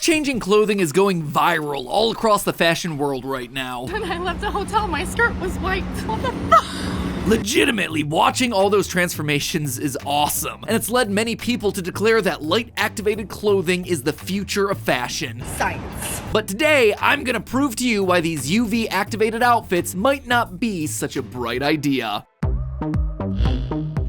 Color-changing clothing is going viral all across the fashion world right now. When I left the hotel, my skirt was white. What the fuck? Legitimately, watching all those transformations is awesome, and it's led many people to declare that light-activated clothing is the future of fashion. Science. But today, I'm gonna prove to you why these UV-activated outfits might not be such a bright idea.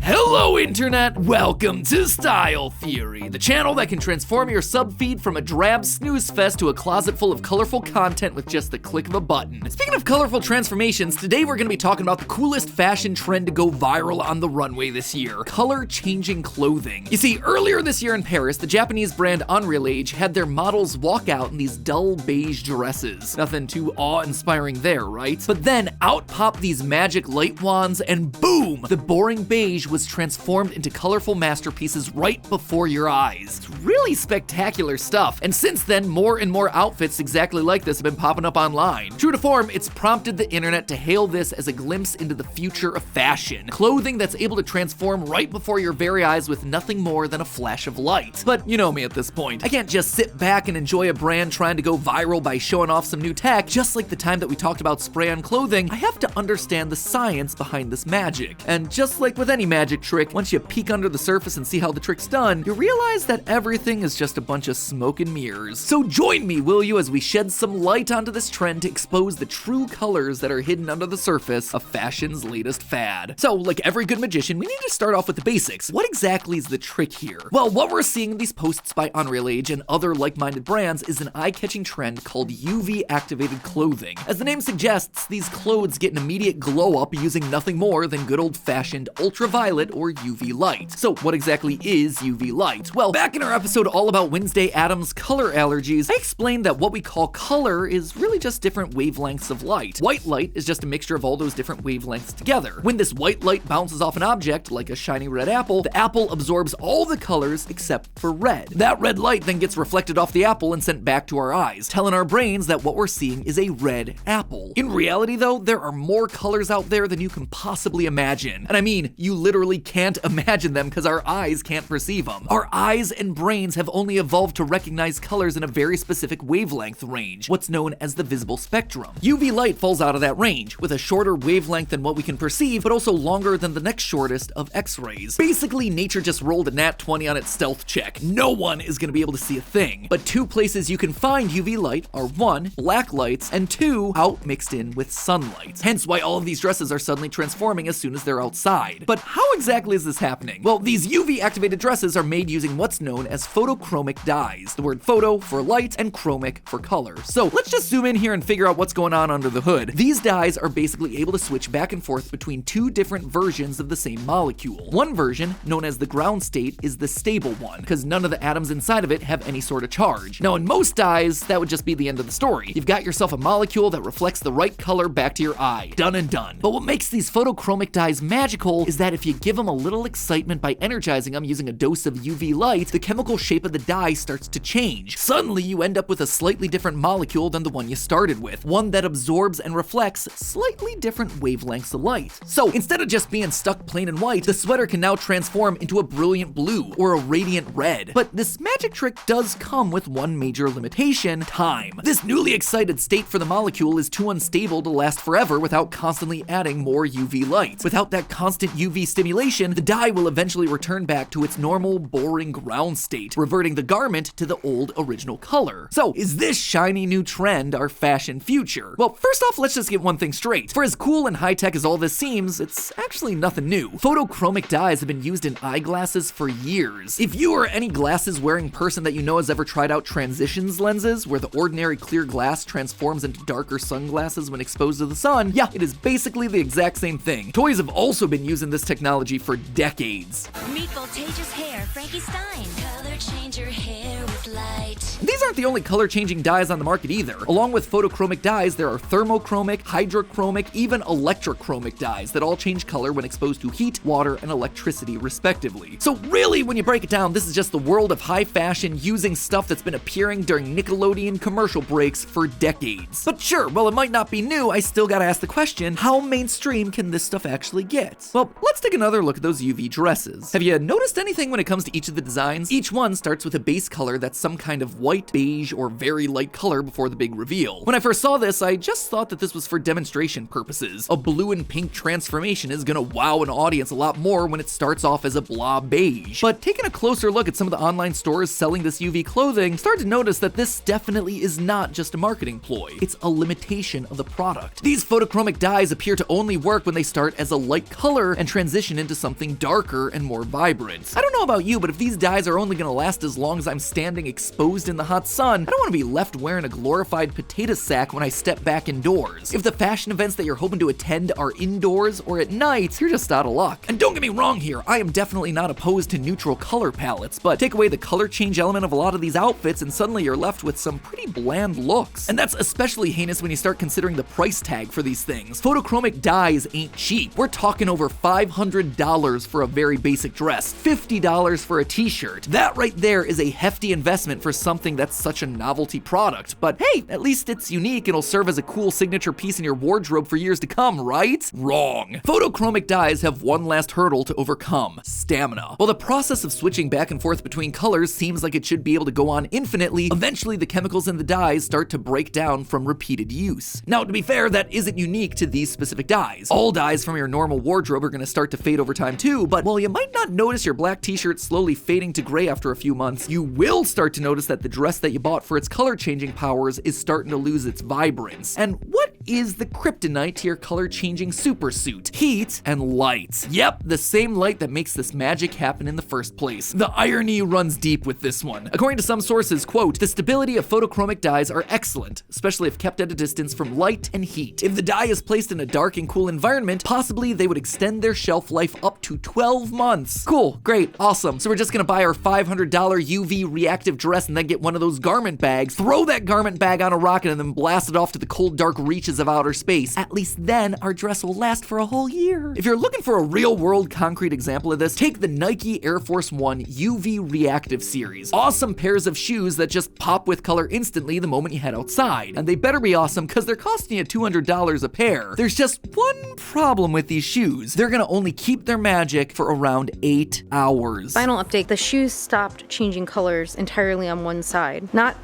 Hello internet, welcome to Style Theory, the channel that can transform your subfeed from a drab snooze fest to a closet full of colorful content with just the click of a button. Speaking of colorful transformations, today we're gonna be talking about the coolest fashion trend to go viral on the runway this year, color-changing clothing. You see, earlier this year in Paris, the Japanese brand Unreal Age had their models walk out in these dull beige dresses. Nothing too awe-inspiring there, right? But then out popped these magic light wands and boom! The boring beige was transformed into colorful masterpieces right before your eyes. It's really spectacular stuff, and since then, more and more outfits exactly like this have been popping up online. True to form, it's prompted the internet to hail this as a glimpse into the future of fashion. Clothing that's able to transform right before your very eyes with nothing more than a flash of light. But you know me at this point. I can't just sit back and enjoy a brand trying to go viral by showing off some new tech. Just like the time that we talked about spray-on clothing, I have to understand the science behind this magic. And just like with any magic trick, once you peek under the surface and see how the trick's done, you realize that everything is just a bunch of smoke and mirrors. So join me, will you, as we shed some light onto this trend to expose the true colors that are hidden under the surface of fashion's latest fad. So, like every good magician, we need to start off with the basics. What exactly is the trick here? Well, what we're seeing in these posts by Unreal Age and other like-minded brands is an eye-catching trend called UV-activated clothing. As the name suggests, these clothes get an immediate glow-up using nothing more than good old-fashioned ultraviolet or UV light. So what exactly is UV light? Well, back in our episode all about Wednesday Addams' color allergies, I explained that what we call color is really just different wavelengths of light. White light is just a mixture of all those different wavelengths together. When this white light bounces off an object, like a shiny red apple, the apple absorbs all the colors except for red. That red light then gets reflected off the apple and sent back to our eyes, telling our brains that what we're seeing is a red apple. In reality though, there are more colors out there than you can possibly imagine. And I mean, you literally can't imagine them because our eyes can't perceive them. Our eyes and brains have only evolved to recognize colors in a very specific wavelength range, what's known as the visible spectrum. UV light falls out of that range, with a shorter wavelength than what we can perceive, but also longer than the next shortest of X-rays. Basically, nature just rolled a nat 20 on its stealth check. No one is going to be able to see a thing. But two places you can find UV light are 1, black lights, and 2, out mixed in with sunlight. Hence why all of these dresses are suddenly transforming as soon as they're outside. But how exactly is this happening? Well, these UV-activated dresses are made using what's known as photochromic dyes. The word photo for light and chromic for color. So let's just zoom in here and figure out what's going on under the hood. These dyes are basically able to switch back and forth between two different versions of the same molecule. One version, known as the ground state, is the stable one, because none of the atoms inside of it have any sort of charge. Now in most dyes, that would just be the end of the story. You've got yourself a molecule that reflects the right color back to your eye. Done and done. But what makes these photochromic dyes magical is that if you give them a little excitement by energizing them using a dose of UV light, the chemical shape of the dye starts to change. Suddenly, you end up with a slightly different molecule than the one you started with, one that absorbs and reflects slightly different wavelengths of light. So instead of just being stuck plain and white, the sweater can now transform into a brilliant blue or a radiant red. But this magic trick does come with one major limitation: time. This newly excited state for the molecule is too unstable to last forever without constantly adding more UV light. Without that constant UV stimulation, the dye will eventually return back to its normal, boring ground state, reverting the garment to the old original color. So, is this shiny new trend our fashion future? Well, first off, let's just get one thing straight. For as cool and high-tech as all this seems, it's actually nothing new. Photochromic dyes have been used in eyeglasses for years. If you or any glasses-wearing person that you know has ever tried out transitions lenses, where the ordinary clear glass transforms into darker sunglasses when exposed to the sun, yeah, it is basically the exact same thing. Toys have also been using this technology for decades. Meet Voltage's hair, Frankie Stein. Color change your hair with light. These aren't the only color-changing dyes on the market either. Along with photochromic dyes, there are thermochromic, hydrochromic, even electrochromic dyes that all change color when exposed to heat, water, and electricity, respectively. So really, when you break it down, this is just the world of high fashion using stuff that's been appearing during Nickelodeon commercial breaks for decades. But sure, while it might not be new, I still gotta ask the question, how mainstream can this stuff actually get? Well, let's take another look at those UV dresses. Have you noticed anything when it comes to each of the designs? Each one starts with a base color that's at some kind of white, beige, or very light color before the big reveal. When I first saw this, I just thought that this was for demonstration purposes. A blue and pink transformation is gonna wow an audience a lot more when it starts off as a blah beige. But taking a closer look at some of the online stores selling this UV clothing, start to notice that this definitely is not just a marketing ploy. It's a limitation of the product. These photochromic dyes appear to only work when they start as a light color and transition into something darker and more vibrant. I don't know about you, but if these dyes are only gonna last as long as I'm standing exposed in the hot sun, I don't wanna be left wearing a glorified potato sack when I step back indoors. If the fashion events that you're hoping to attend are indoors or at night, you're just out of luck. And don't get me wrong here, I am definitely not opposed to neutral color palettes, but take away the color change element of a lot of these outfits and suddenly you're left with some pretty bland looks. And that's especially heinous when you start considering the price tag for these things. Photochromic dyes ain't cheap. We're talking over $500 for a very basic dress, $50 for a t-shirt. That right there is a hefty investment for something that's such a novelty product. But hey, at least it's unique and it'll serve as a cool signature piece in your wardrobe for years to come, right? Wrong. Photochromic dyes have one last hurdle to overcome: stamina. While the process of switching back and forth between colors seems like it should be able to go on infinitely, eventually the chemicals in the dyes start to break down from repeated use. Now, to be fair, that isn't unique to these specific dyes. All dyes from your normal wardrobe are gonna start to fade over time too, but while you might not notice your black t-shirt slowly fading to gray after a few months, you will start to notice that the dress that you bought for its color changing powers is starting to lose its vibrance. And what is the kryptonite to your color changing supersuit? Heat and light. Yep, the same light that makes this magic happen in the first place. The irony runs deep with this one. According to some sources, quote, "The stability of photochromic dyes are excellent, especially if kept at a distance from light and heat. If the dye is placed in a dark and cool environment, possibly they would extend their shelf life up to 12 months. Cool, great, awesome. So we're just gonna buy our $500 UV reactive dress and then get one of those garment bags, throw that garment bag on a rocket and then blast it off to the cold, dark reaches of outer space. At least then our dress will last for a whole year." If you're looking for a real world concrete example of this, take the Nike Air Force One UV reactive series. Awesome pairs of shoes that just pop with color instantly the moment you head outside. And they better be awesome because they're costing you $200 a pair. There's just one problem with these shoes. They're gonna only keep their magic for around 8 hours. Final update, the shoes stopped changing colors entirely on one side. Not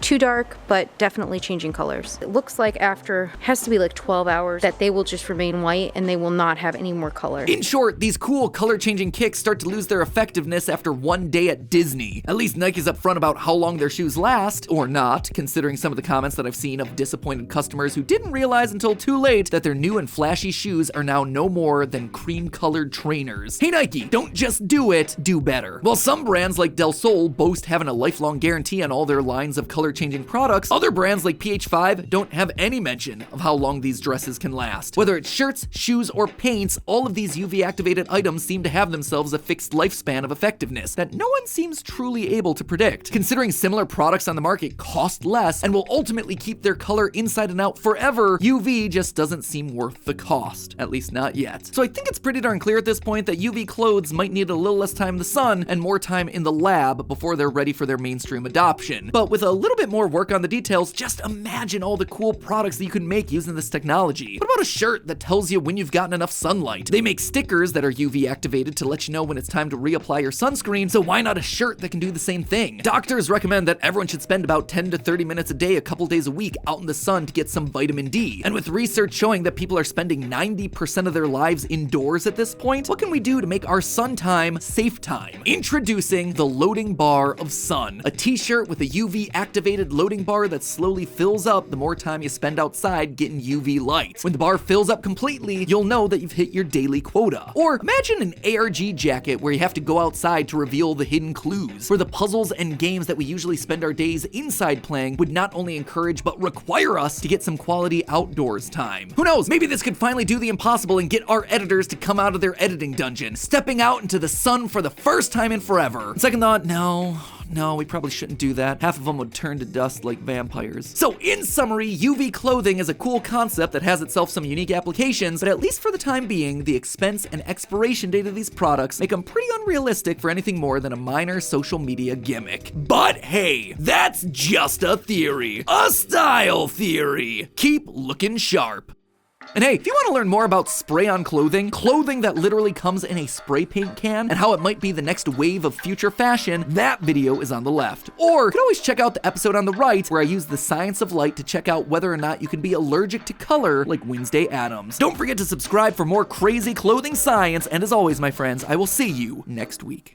too dark, but definitely changing colors. It looks like after, has to be like 12 hours, that they will just remain white and they will not have any more color. In short, these cool color-changing kicks start to lose their effectiveness after one day at Disney. At least Nike's upfront about how long their shoes last, or not, considering some of the comments that I've seen of disappointed customers who didn't realize until too late that their new and flashy shoes are now no more than cream-colored trainers. Hey Nike, don't just do it, do better. While some brands like Del Sol boast having a lifelong guarantee on all their lines of color-changing products, other brands like PH5 don't have any mention of how long these dresses can last. Whether it's shirts, shoes, or paints, all of these UV-activated items seem to have themselves a fixed lifespan of effectiveness that no one seems truly able to predict. Considering similar products on the market cost less and will ultimately keep their color inside and out forever, UV just doesn't seem worth the cost, at least not yet. So I think it's pretty darn clear at this point that UV clothes might need a little less time in the sun and more time in the lab before they're ready for their mainstream adoption. But with a little bit more work on the details, just imagine all the cool products that you could make using this technology. What about a shirt that tells you when you've gotten enough sunlight? They make stickers that are UV activated to let you know when it's time to reapply your sunscreen, so why not a shirt that can do the same thing? Doctors recommend that everyone should spend about 10 to 30 minutes a day, a couple days a week, out in the sun to get some vitamin D. And with research showing that people are spending 90% of their lives indoors at this point, what can we do to make our sun time safe time? Introducing the loading bar of sun, a t-shirt with a UV activated loading bar that slowly fills up the more time you spend outside getting UV light. When the bar fills up completely, you'll know that you've hit your daily quota. Or imagine an ARG jacket where you have to go outside to reveal the hidden clues, where the puzzles and games that we usually spend our days inside playing would not only encourage but require us to get some quality outdoors time. Who knows, maybe this could finally do the impossible and get our editors to come out of their editing dungeon, stepping out into the sun for the first time in forever. Second thought, no, we probably shouldn't do that. Half of them would turn to dust like vampires. So in summary, UV clothing is a cool concept that has itself some unique applications, but at least for the time being, the expense and expiration date of these products make them pretty unrealistic for anything more than a minor social media gimmick. But hey, that's just a theory. A style theory. Keep looking sharp. And hey, if you want to learn more about spray-on clothing that literally comes in a spray paint can, and how it might be the next wave of future fashion, that video is on the left. Or you can always check out the episode on the right where I use the science of light to check out whether or not you can be allergic to color like Wednesday Addams. Don't forget to subscribe for more crazy clothing science, and as always, my friends, I will see you next week.